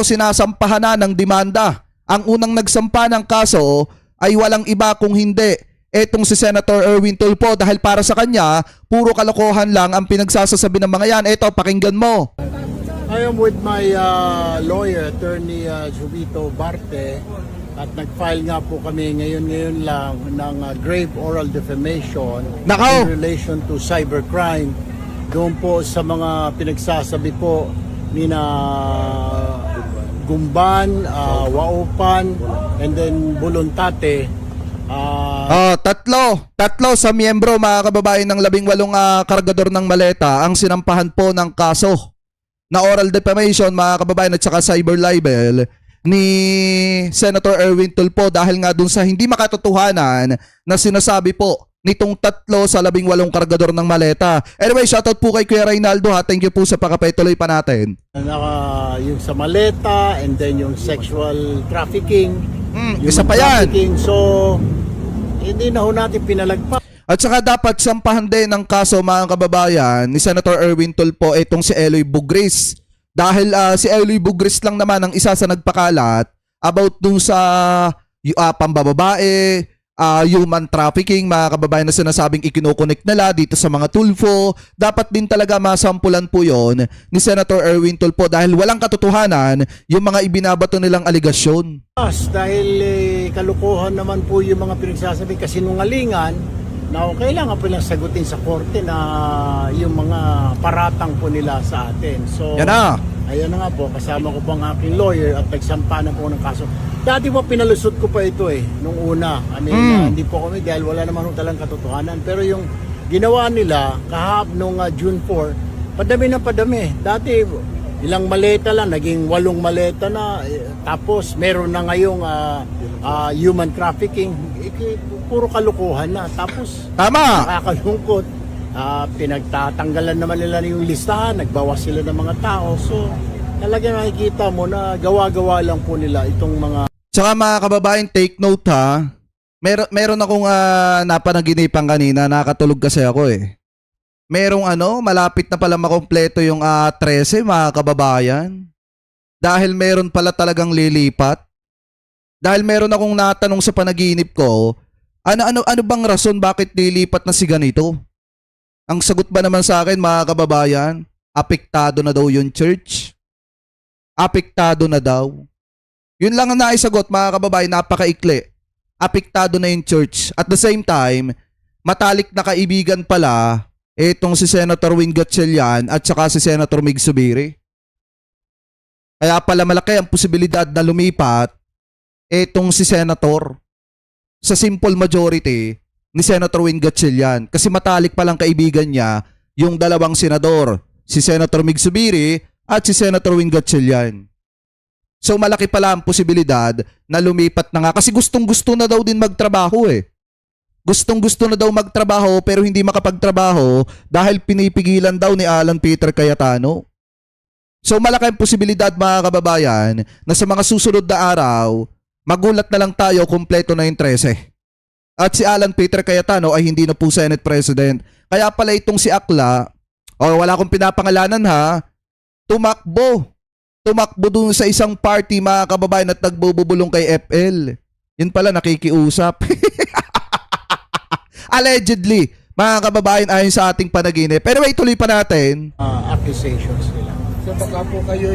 sinasampahan na ng demanda. Ang unang nagsampa ng kaso ay walang iba kung hindi etong si Senator Erwin Tulfo, dahil para sa kanya, puro kalokohan lang ang pinagsasasabi ng mga yan. Eto, pakinggan mo. I am with my lawyer, Attorney Jovito Barte, at nag-file nga po kami ngayon lang ng grave oral defamation Nakaw! in relation to cybercrime. Doon po sa mga pinagsasabi po ni na Gumban, Waupan, and then Bulontate. Tatlo sa miyembro, mga kababayan, ng 18 kargador ng maleta ang sinampahan po ng kaso na oral defamation, mga kababayan, at saka cyber libel ni Senator Erwin Tulfo dahil nga dun sa hindi makatotohanan na sinasabi po nitong 3 sa 18 kargador ng maleta. Anyway, shoutout po kay Kuya Reynaldo ha. Thank you po sa pakapay-tuloy pa natin. Yung sa maleta, and then yung sexual trafficking. Isa pa yan. So, hindi na ho natin pinalagpas. At saka dapat sampahan din ng kaso, mga kababayan, ni Senator Erwin Tulfo itong si Eloy Bugris. Dahil si Eloy Bugris lang naman ang isa sa nagpakalat about dun sa pambababae, human trafficking, mga kababayan, na sinasabing ikinoconnect nila dito sa mga Tulfo. Dapat din talaga masampulan po yon ni Senator Erwin Tulfo dahil walang katotohanan yung mga ibinabato nilang aligasyon. Dahil kalukuhan naman po yung mga pinagsasabi, kasinungalingan, na kailangan po lang sagutin sa korte na yung mga paratang po nila sa atin. So, yan na. Ayan na nga po, kasama ko po ang aking lawyer at nagsampa na po ng kaso. Dati po pinalusot ko pa ito nung una. Hindi po kami dahil wala naman talagang katotohanan. Pero yung ginawa nila nung June 4, padami na padami. Dati ilang maleta lang, naging 8 maleta na. Tapos meron na ngayong human trafficking. Puro kalukuhan na. Tapos Tama! nakakalungkot. Pinagtatanggalan naman nila yung listahan, nagbawas sila ng mga tao. So talagang makikita mo na gawa-gawa lang po nila itong mga... Tsaka mga kababayan, take note ha. Meron akong napanaginipan kanina, nakatulog kasi ako Merong malapit na pala makompleto yung 13, mga kababayan. Dahil meron pala talagang lilipat. Dahil meron akong natanong sa panaginip ko, ano bang rason bakit lilipat na si ganito? Ang sagot ba naman sa akin, mga kababayan, apektado na daw yung church. Apektado na daw. Yun lang ang naisagot, mga kababayan, napakaikli. Apektado na yung church. At the same time, matalik na kaibigan pala itong si Senator Win Gatchalian at saka si Senator Mig Zubiri. Kaya pala malaki ang posibilidad na lumipat itong si Senator sa simple majority ni Senator Win Gatchalian. Kasi matalik palang kaibigan niya yung 2 senador, si Senator Mig Zubiri at si Senator Win Gatchalian. So malaki pala ang posibilidad na lumipat na nga kasi gustong-gusto na daw din magtrabaho Gustong-gusto na daw magtrabaho pero hindi makapagtrabaho dahil pinipigilan daw ni Alan Peter Cayetano. So malaki ang posibilidad, mga kababayan, na sa mga susunod na araw, magulat na lang tayo kumpleto na yung 13. At si Alan Peter Cayetano ay hindi na po Senate President. Kaya pala itong si Akla, wala akong pinapangalanan ha, tumakbo dun sa isang party, mga kababayan, at nagbubulong kay FL. Yun pala, nakikiusap. Allegedly, mga kababayan, ayon sa ating panaginip. Pero ituloy pa natin. accusations nila. So baka po kayo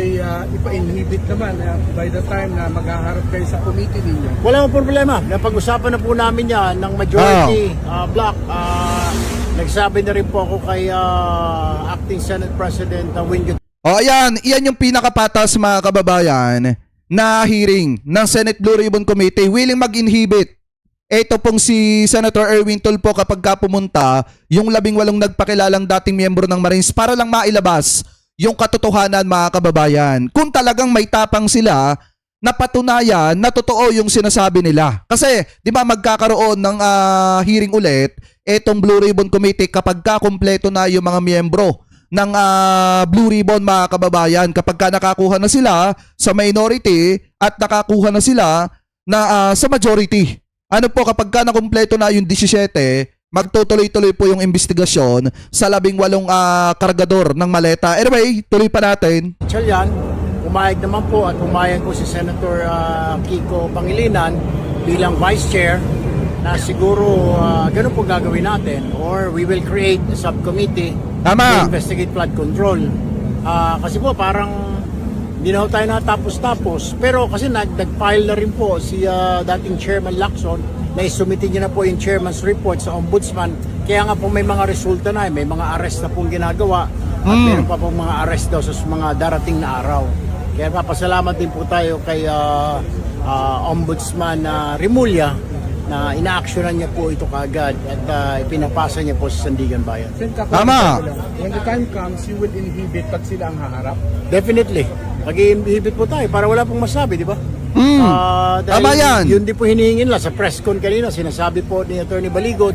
ipa-inhibit naman by the time na maghaharap kayo sa committee ninyo. Wala akong problema. Napag-usapan na po namin yan ng majority block. Nagsabi na rin po ako kay Acting Senate President Win. Ayan yung pinakapatas, mga kababayan, na hearing ng Senate Blue Ribbon Committee, willing mag-inhibit. Ito pong si Senator Erwin Tulfo kapag pumunta yung 18 nagpakilalang dating miyembro ng Marines para lang mailabas yung katotohanan, mga kababayan. Kung talagang may tapang sila na patunayan na totoo yung sinasabi nila. Kasi, di ba, magkakaroon ng hearing ulit etong Blue Ribbon Committee kapag kumpleto na yung mga miyembro ng Blue Ribbon, mga kababayan. Kapag nakakuha na sila sa minority at nakakuha na sila na sa majority. Ano po, kapag nakumpleto na yung 17, magtutuloy-tuloy po yung investigasyon sa 18 kargador ng maleta. Anyway, tuloy pa natin. Yan, pumayag naman po at pumayag po si Senator Kiko Pangilinan bilang Vice Chair na siguro ganun po gagawin natin, or we will create a subcommittee Tama. to investigate flood control. Kasi po parang hindi na ho tayo natapos-tapos, pero kasi nag-file na rin po si dating Chairman Lacson na isumitin niya na po yung Chairman's report sa Ombudsman. Kaya nga po may mga resulta na, may mga arrest na pong ginagawa at meron pa pong mga arrest daw sa mga darating na araw. Kaya papasalamat din po tayo kay Ombudsman Remulla na ina-actionan niya po ito kaagad at ipinapasa niya po sa Sandigan Bayan. Tama. When the time comes, you will inhibit pag sila ang haharap. Definitely. Pag-iinhibit po tayo para wala pong masabi, di ba? Dahil Tama yan. Yun din po hinihingin lang sa press con kanina, sinasabi po ni Attorney Baligod,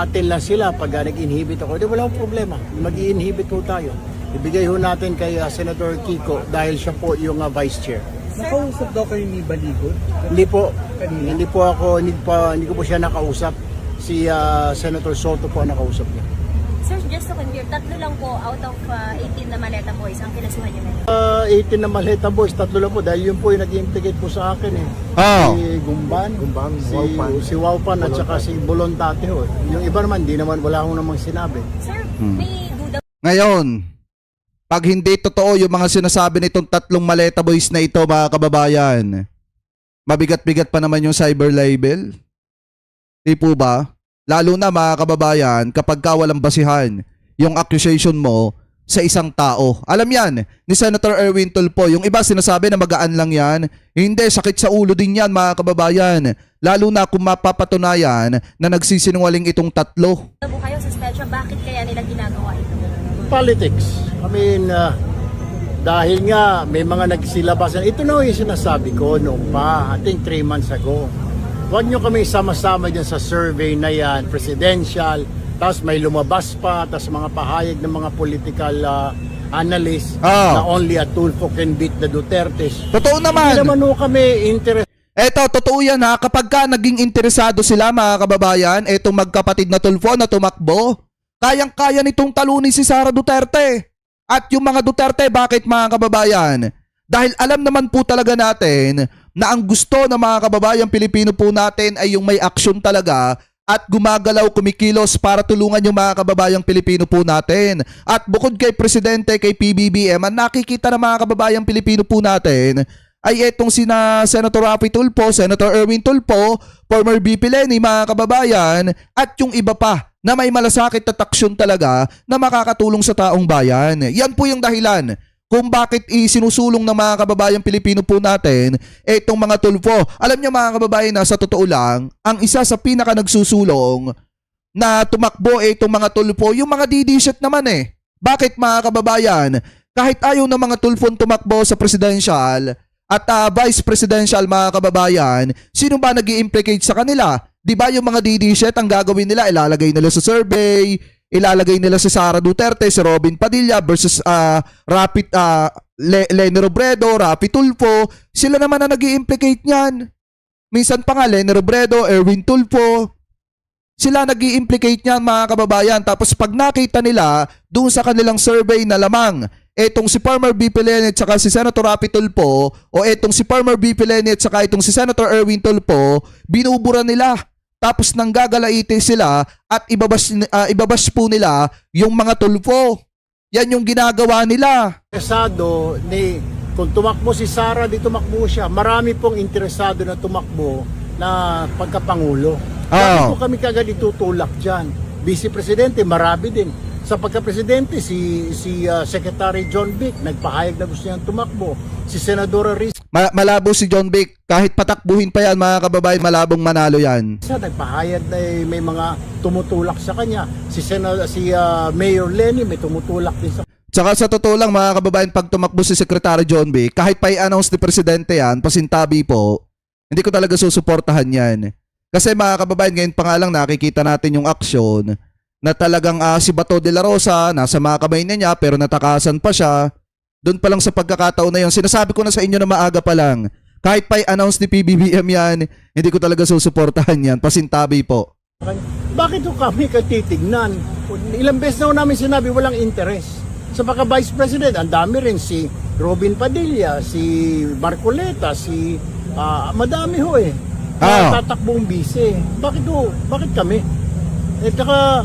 atin lang sila pag nag-inhibit ako. Di wala akong problema. Mag-i-inhibit po tayo. Ibigay ho natin kay Senator Kiko dahil siya po yung Vice Chair. Nakausap daw kayo ni Baligod? Hindi po hindi ko po siya nakausap. Si Senator Soto po ang nakausap niya. Sir, just to confirm, 3 lang po out of 18 na Maleta Boys ang kinasuhan niyo ngayon. 18 na Maleta Boys, 3 lang po dahil yun po yung nag-implicate po sa akin eh. Oh. Si Gumban, si Waupan at saka si Bolontate ho. Yung iba naman, wala akong namang sinabi. Sir, may duda Ngayon, pag hindi totoo yung mga sinasabi nitong 3 Maleta Boys na ito, mga kababayan, mabigat-bigat pa naman yung cyber libel. Di po ba? Lalo na mga kababayan, kapag ka walang basihan yung accusation mo sa isang tao. Alam yan, ni Senator Erwin Tulfo, yung iba sinasabi na magaan lang yan. Hindi, sakit sa ulo din yan mga kababayan. Lalo na kung mapapatunayan na nagsisinungaling itong 3. po kayo sa Spedra, bakit kaya nila ginagawa ito? Politics. I mean, dahil nga may mga nagsilabasan. Ito na yung sinasabi ko noong pa, I think 3 months ago. Huwag nyo kami sama-sama dyan sa survey na yan, presidential, tapos may lumabas pa, tapos mga pahayag ng mga political analysts na only a Tulfo can beat the Dutertes. Totoo naman. Hindi naman ho kami interested. Eto, totoo yan ha. Kapag ka naging interesado sila mga kababayan, etong magkapatid na Tulfo na tumakbo, kayang-kaya nitong talunin si Sara Duterte. At yung mga Duterte, bakit mga kababayan? Dahil alam naman po talaga natin na ang gusto ng mga kababayang Pilipino po natin ay yung may aksyon talaga at gumagalaw, kumikilos para tulungan yung mga kababayang Pilipino po natin. At bukod kay Presidente, kay PBBM, ang nakikita ng mga kababayang Pilipino po natin ay etong sina Senator Raffy Tulfo, Senator Erwin Tulfo, former VP Leni, mga kababayan, at yung iba pa na may malasakit at aksyon talaga na makakatulong sa taong bayan. Yan po yung dahilan kung bakit isinusulong ng mga kababayang Pilipino po natin etong mga Tulfo. Alam niyo mga kababayan na sa totoo lang, ang isa sa pinaka nagsusulong na tumakbo etong mga Tulfo, yung mga DD-shit naman eh. Bakit mga kababayan? Kahit ayaw ng mga Tulfo tumakbo sa presidential at vice presidential mga kababayan, sino ba nag-i-implicate sa kanila? Di ba yung mga DD-shit ang gagawin nila, ilalagay nila sa survey, ilalagay nila si Sara Duterte, si Robin Padilla versus Leni Robredo, Raffy Tulfo. Sila naman na nag-i-implicate niyan. Minsan pa nga Leni Robredo, Erwin Tulfo. Sila nag-i-implicate niyan mga kababayan. Tapos pag nakita nila doon sa kanilang survey na lamang etong si former VP Leni at saka si Senator Raffy Tulfo o etong si former VP Leni at saka itong si Senator Erwin Tulfo, binubura nila. Tapos nang gagalaitin sila at ibabas po nila yung mga Tulfo. Yan yung ginagawa nila. Interesado ni kung tumakbo si Sara, di tumakbo siya. Marami pong interesado na tumakbo na pagkapangulo. Bakit po kami kagad itutulak dyan? Vice Presidente, marami din. Sa pagka-presidente, si Secretary John Vic, nagpahayag na gusto niyang tumakbo. Si Senadora Riz, Malabo si John Vic. Kahit patakbuhin pa yan mga kababayan, malabong manalo yan. nagpahayag na may mga tumutulak sa kanya. Si Mayor Leni may tumutulak din sa Tsaka sa totoo lang mga kababayan, pag tumakbo si Secretary John Vic, kahit pa i-announce ni Presidente yan, pasintabi po, hindi ko talaga susuportahan yan. Kasi mga kababayan, ngayon pa nga lang nakikita natin yung aksyon na talagang si Bato de la Rosa, nasa mga kamay niya pero natakasan pa siya. Doon pa lang sa pagkakataon na yun, sinasabi ko na sa inyo na maaga pa lang, kahit pa i-announce ni PBBM yan, hindi ko talaga susuportahan yan. Pasintabi po. kanya. Bakit ho kami katitignan? Ilang beses na ho namin sinabi walang interest. Sa pagka-Vice President, ang dami rin si Robin Padilla, si Marcoleta, madami ho eh. Tatakbong bise. Bakit kami? Saka,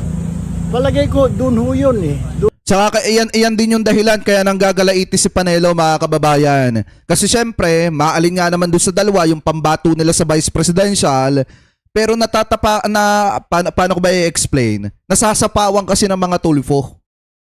palagay ko, dun ho yun eh. Tsaka iyan din yung dahilan kaya nanggagalaiti si Panelo, mga kababayan. Kasi syempre, maalin nga naman doon sa dalawa yung pambato nila sa Vice Presidential, pero paano ko ba i-explain? Nasasapawan kasi ng mga tulfo.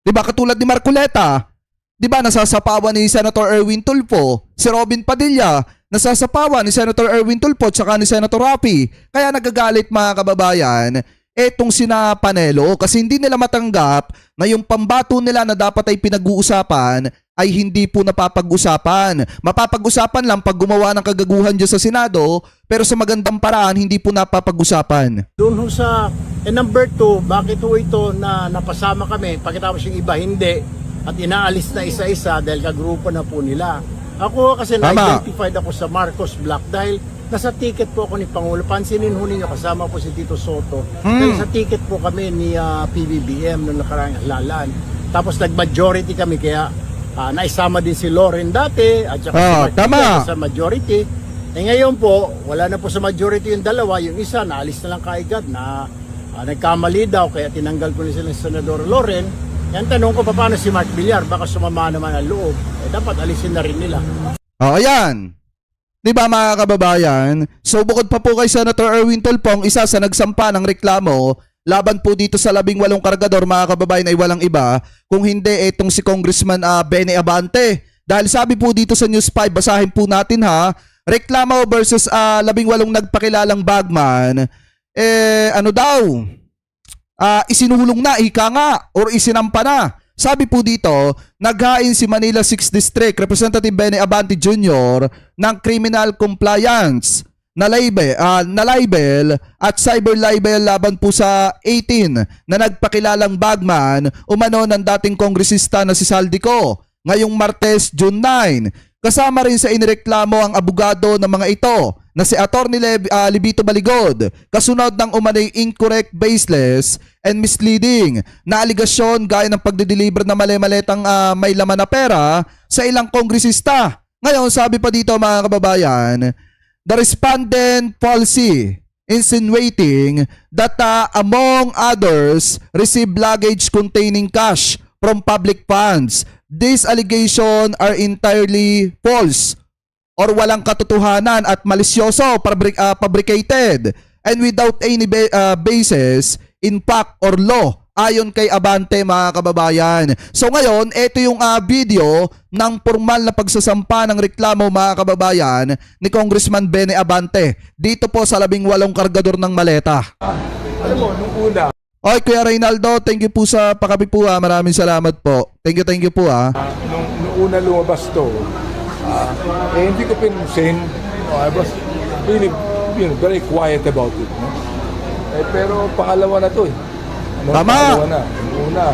'Di ba katulad ni Marcoleta? 'Di ba nasasapawan ni Senator Erwin Tulfo, si Robin Padilla, nasasapawan ni Senator Erwin Tulfo at saka ni Senator Raffy. Kaya nagagalit, mga kababayan, etong sina Panelo kasi hindi nila matanggap na yung pambato nila na dapat ay pinag-uusapan ay hindi po napapag-usapan. Mapapag-usapan lang pag gumawa ng kagaguhan dyan sa Senado, pero sa magandang paraan hindi po napapag-usapan. Doon ho sa number 2, bakit ho ito na napasama kami, pagkatapos yung iba hindi, at inaalis na isa-isa dahil kagrupo na po nila. Ako kasi na-identified ako sa Marcos Block dahil nasa ticket po ako ni Pangulo. Pansinin ho ninyo, kasama po si Tito Soto. Dahil sa ticket po kami ni PBBM noong nakarang lalaan. Tapos nag-majority kami kaya naisama din si Loren dati at saka si Martinez sa majority. Ngayon po, wala na po sa majority yung dalawa. Yung isa, naalis na lang kaagad na nagkamali daw kaya tinanggal ko na sila si Senador Loren. Yan tanong ko, paano si Mark Villar? Baka sumama naman ang loob. Dapat alisin na rin nila. Ayan. Di ba, mga kababayan? So bukod pa po kay Senator Erwin Tulfo, isa sa nagsampa ng reklamo laban po dito sa 18 kargador, mga kababayan, ay walang iba kung hindi itong si Congressman Benny Abante. Dahil sabi po dito sa News 5, basahin po natin ha, reklamo versus 18 nagpakilalang bagman, ano daw, isinuhulong na, ika nga, or isinampa na. Sabi po dito, naghain si Manila 6th District Representative Benny Abante Jr. ng criminal compliance na libel at cyber libel laban po sa 18 na nagpakilalang bagman umano ng dating kongresista na si Saldico ngayong Martes, June 9. Kasama rin sa inireklamo ang abogado ng mga ito na si Atty. Libito Baligod kasunod ng umanay incorrect, baseless and misleading na aligasyon gaya ng pagdideliver na mali-maletang may laman na pera sa ilang kongresista. Ngayon, sabi pa dito, mga kababayan, the respondent falsely insinuating that among others received luggage containing cash from public funds. These allegations are entirely false or walang katotohanan at malisyoso, fabricated, and without any basis in fact or law, ayon kay Abante, mga kababayan. So ngayon, ito yung video ng formal na pagsasampa ng reklamo, mga kababayan, ni Congressman Benny Abante dito po sa 18 kargador ng maleta. Alam mo, nung una, Okay, Kuya Reynaldo, thank you po sa pakapi po. Maraming salamat po. Thank you po. nung una lumabas to, hindi ko pinansin. I was really very quiet about it. No? Pero pangalawa na to eh. Tama. Pangalawa na. Nung una,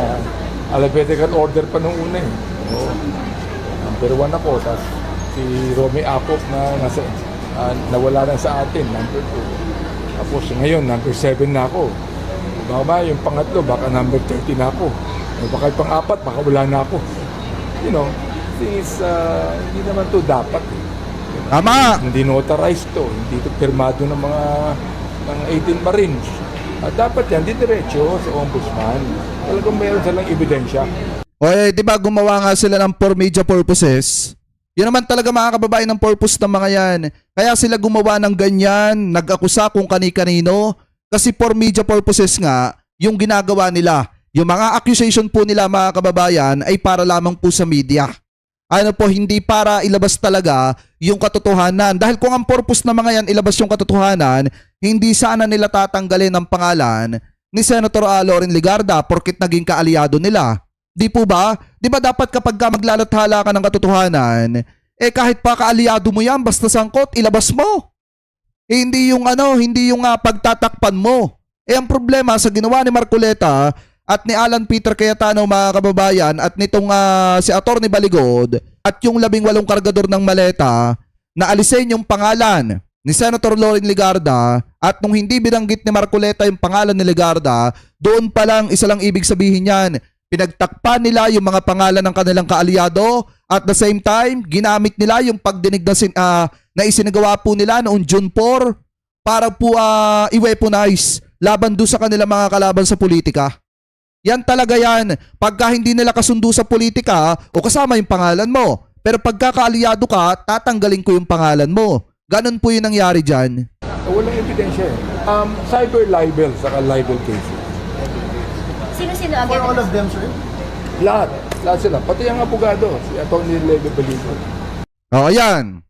alphabetical order pa nung una eh. Number 1 ako, tapos si Romy Apop na nawala na sa atin, number 2. Tapos ngayon, number 7 na ako. Baka yung pangatlo, baka number 30 na ako. Baka yung pang-4, baka wala na ako. You know, things, hindi naman to dapat. Tama. Hindi notarized to, hindi to pirmado ng mga 18 Marines. Dapat yan, di diretso sa ombudsman. Talagang mayroon silang ebidensya. Okay, di ba gumawa nga sila ng for media purposes? Yun naman talaga, mga kababayan, ng purpose ng mga yan. Kaya sila gumawa ng ganyan, nag-akusa kung kani-kanino. Kasi for media purposes nga, yung ginagawa nila. Yung mga accusation po nila, mga kababayan, ay para lamang po sa media. Ano po, hindi para ilabas talaga yung katotohanan. Dahil kung ang purpose ng mga yan ilabas yung katotohanan, hindi sana nila tatanggalin ang pangalan ni Senator Loren Legarda porkit naging kaalyado nila. Di po ba? Di ba dapat kapag maglalathala ka ng katotohanan, kahit pa kaalyado mo yan, basta sangkot, ilabas mo. Hindi yung pagtatakpan mo. Ang problema sa ginawa ni Marcoleta at ni Alan Peter Cayetano, mga kababayan, at nitong si Atty. Baligod at yung 18 kargador ng maleta na alisin yung pangalan ni Senator Loren Legarda at nung hindi binanggit ni Marcoleta yung pangalan ni Legarda, doon pa lang isa lang ibig sabihin yan, Pinagtakpan nila yung mga pangalan ng kanilang kaalyado at the same time, ginamit nila yung pagdinig na isinagawa po nila noong June 4 para po i-weaponize laban do sa kanilang mga kalaban sa politika. Yan talaga yan. Pagka hindi nila kasundo sa politika o kasama yung pangalan mo. Pero pagka kaalyado ka, tatanggalin ko yung pangalan mo. Ganon po yung nangyari dyan. Walang ebidensya eh. Cyber libel, saka libel cases. Sino-sino ang For all evidence? of them, sir? Lahat sila. Pati ang abogado, si Atty. Leve Baligo. O, yan.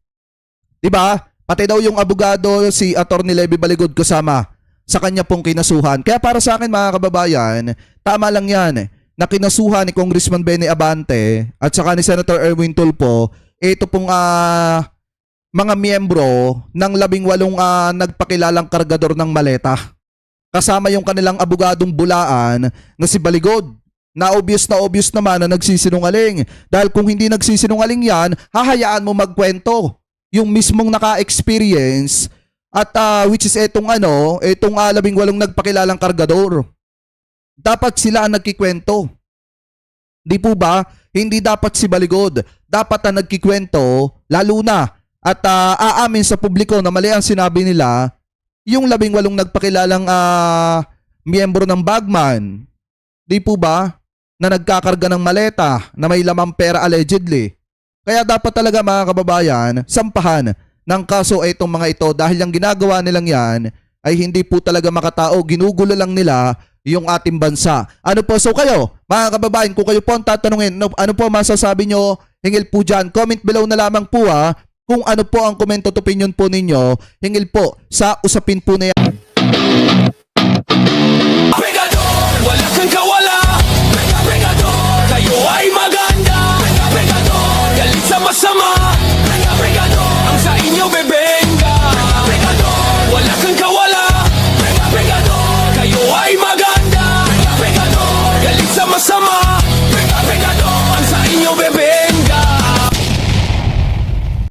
Diba? Pati daw yung abogado, si Atty. Levy Baligod kasama sa kanya pong kinasuhan. Kaya para sa akin mga kababayan, tama lang yan na kinasuhan ni Congressman Benny Abante at saka ni Senator Erwin Tulfo, ito pong mga miyembro ng 18 nagpakilalang kargador ng maleta. Kasama yung kanilang abogadong bulaan na si Baligod. Na obvious naman na nagsisinungaling. Dahil kung hindi nagsisinungaling yan, hahayaan mo magkwento. Yung mismong naka-experience at which is itong 18 nagpakilalang kargador. Dapat sila ang nagkikwento. Di po ba? Hindi dapat si Baligod. Dapat ang nagkikwento, lalo na at aamin sa publiko na mali ang sinabi nila, yung 18 nagpakilalang miyembro ng Bagman. Di po ba? Na nagkakarga ng maleta na may lamang pera allegedly. Kaya dapat talaga mga kababayan, sampahan ng kaso itong mga ito dahil yung ginagawa nilang yan ay hindi po talaga makatao. Ginugulo lang nila yung ating bansa. Ano po? So kayo, mga kababayan, kung kayo po ang tatanungin, ano po masasabi nyo, hingil po dyan. Comment below na lamang po kung ano po ang comment at opinion po ninyo, hingil po sa usapin po na yan.